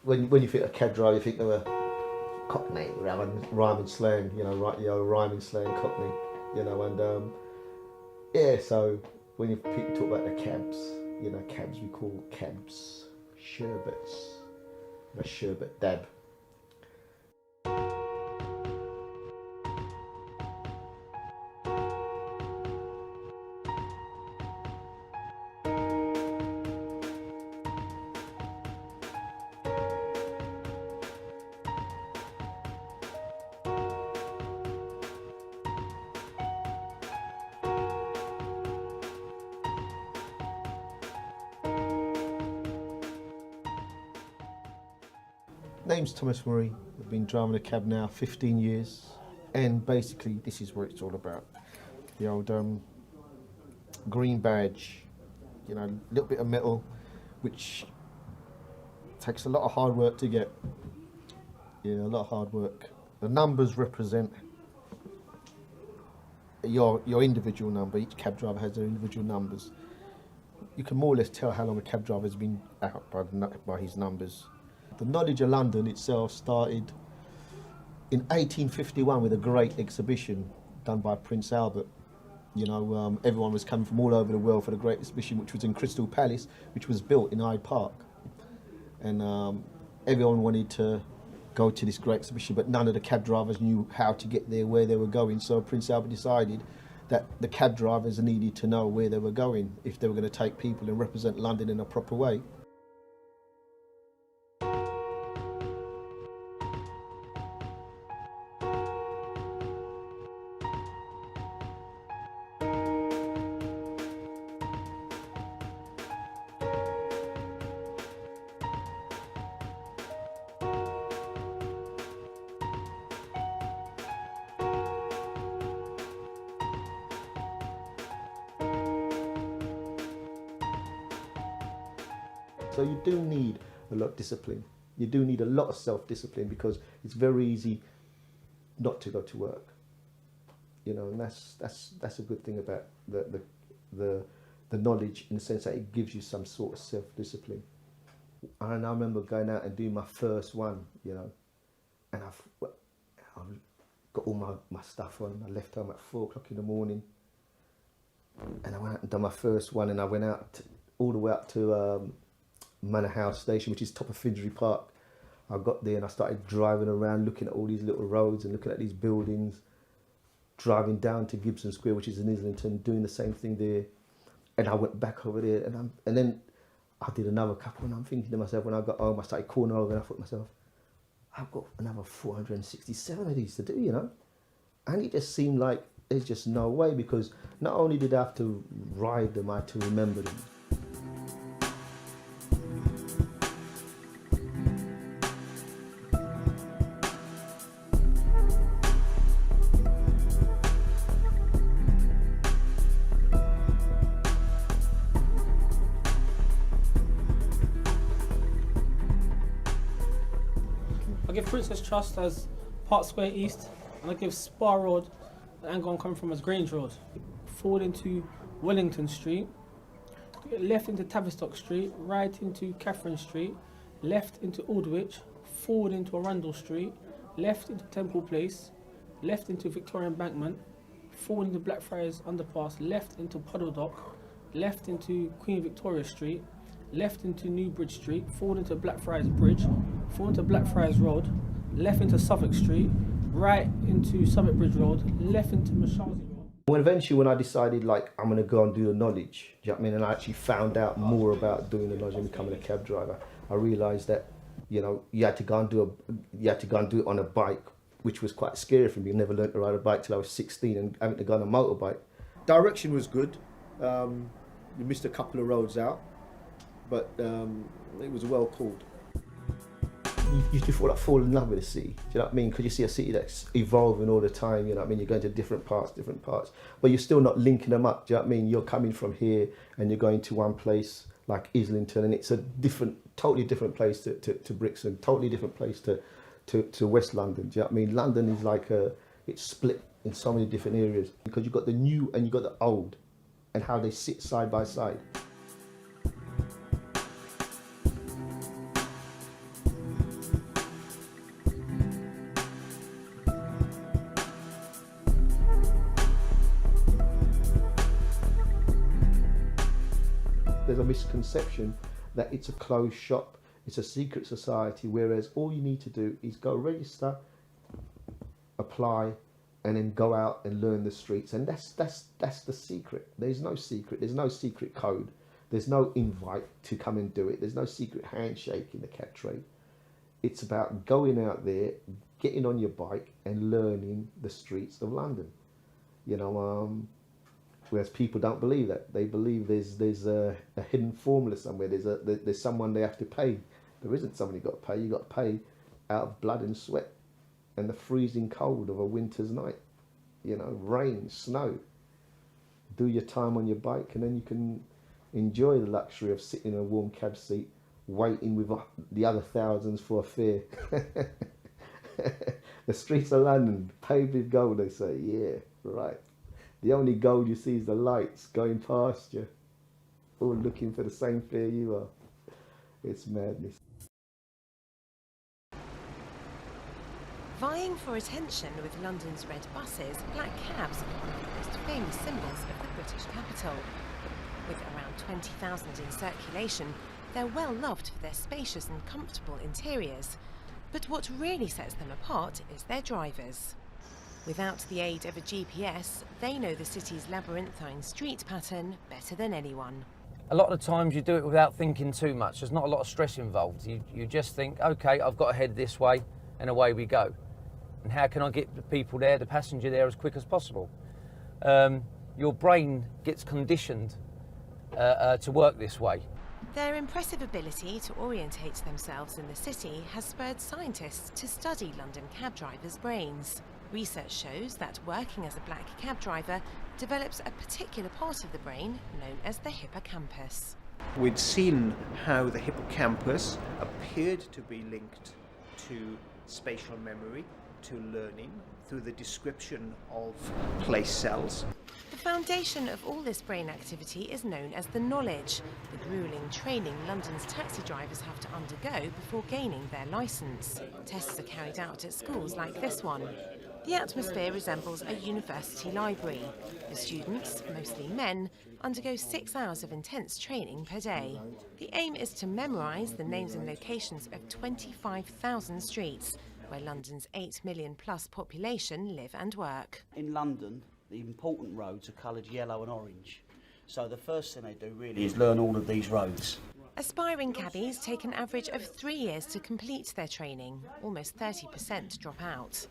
when you think of cab driver, you think of a Cockney, rhyming slang, rhyming slang Cockney, and yeah. So when people talk about the cabs, cabs we call cabs sherbets, a sherbet dab. Name's Thomas Murray. I've been driving a cab now 15 years, and basically this is what it's all about. The old green badge, a little bit of metal, which takes a lot of hard work to get. Yeah, a lot of hard work. The numbers represent your individual number. Each cab driver has their individual numbers. You can more or less tell how long a cab driver has been out by his numbers. The knowledge of London itself started in 1851 with a great exhibition done by Prince Albert. Everyone was coming from all over the world for the great exhibition, which was in Crystal Palace, which was built in Hyde Park. And everyone wanted to go to this great exhibition, but none of the cab drivers knew how to get there, where they were going. So Prince Albert decided that the cab drivers needed to know where they were going if they were going to take people and represent London in a proper way. So you do need a lot of discipline. You do need a lot of self-discipline, because it's very easy not to go to work. And that's a good thing about the knowledge, in the sense that it gives you some sort of self-discipline. And I remember going out and doing my first one, and I've got all my stuff on. I left home at 4 o'clock in the morning, and I went out and done my first one, and I went out all the way up to Manor House Station, which is top of Finsbury Park. I got there and I started driving around, looking at all these little roads and looking at these buildings, driving down to Gibson Square, which is in Islington, doing the same thing there. And I went back over there, and then I did another couple, and I'm thinking to myself, when I got home, I started calling over, and I thought to myself, I've got another 467 of these to do, And it just seemed like there's just no way, because not only did I have to ride them, I had to remember them. I give Princess Trust as Park Square East, and I give Spa Road and angle I'm coming from as Grange Road. Forward into Wellington Street, left into Tavistock Street, right into Catherine Street, left into Aldwych, forward into Arundel Street, left into Temple Place, left into Victoria Embankment, forward into Blackfriars Underpass, left into Puddle Dock, left into Queen Victoria Street, left into New Bridge Street, forward into Blackfriars Bridge, forward into Blackfriars Road, left into Southwark Street, right into Southwark Bridge Road, left into Mashalsea Road. When I decided, I'm going to go and do the knowledge, do you know what I mean? And I actually found out more about doing the knowledge and becoming a cab driver. I realised that, you had to go and do it on a bike, which was quite scary for me. I never learned to ride a bike till I was 16, and having to go on a motorbike. Direction was good. We missed a couple of roads out, but it was well pulled. You just fall in love with the city, do you know what I mean? Because you see a city that's evolving all the time, you know what I mean? You're going to different parts, but you're still not linking them up, do you know what I mean? You're coming from here and you're going to one place like Islington, and it's a totally different place to Brixton, totally different place to West London, do you know what I mean? London is it's split in so many different areas, because you've got the new and you've got the old, and how they sit side by side. there's a misconception that it's a closed shop, it's a secret society, whereas all you need to do is go register, apply, and then go out and learn the streets. And that's the secret. There's no secret. There's no secret code. There's no invite to come and do it. There's no secret handshake in the cab trade. It's about going out there, getting on your bike and learning the streets of London. You know, whereas people don't believe that. They believe there's a hidden formula somewhere. There's someone they have to pay. There isn't someone you got to pay. You got to pay out of blood and sweat and the freezing cold of a winter's night. You know, rain, snow. Do your time on your bike, and then you can enjoy the luxury of sitting in a warm cab seat, waiting with the other thousands for a fare. The streets of London, paved with gold, they say. Yeah, right. The only gold you see is the lights going past you, all looking for the same fare you are. It's madness. Vying for attention with London's red buses, black cabs are one of the most famous symbols of the British capital. With around 20,000 in circulation, they're well loved for their spacious and comfortable interiors. But what really sets them apart is their drivers. Without the aid of a GPS, they know the city's labyrinthine street pattern better than anyone. A lot of the times you do it without thinking too much. There's not a lot of stress involved. You just think, okay, I've got to head this way, and away we go. And how can I get the people there, the passenger there, as quick as possible? Your brain gets conditioned to work this way. Their impressive ability to orientate themselves in the city has spurred scientists to study London cab drivers' brains. Research shows that working as a black cab driver develops a particular part of the brain known as the hippocampus. We'd seen how the hippocampus appeared to be linked to spatial memory, to learning, through the description of place cells. The foundation of all this brain activity is known as the knowledge, the gruelling training London's taxi drivers have to undergo before gaining their licence. Tests are carried out at schools like this one. The atmosphere resembles a university library. The students, mostly men, undergo 6 hours of intense training per day. The aim is to memorise the names and locations of 25,000 streets, where London's 8 million plus population live and work. In London, the important roads are coloured yellow and orange. So the first thing they do really is learn all of these roads. Aspiring cabbies take an average of 3 years to complete their training. Almost 30% drop out.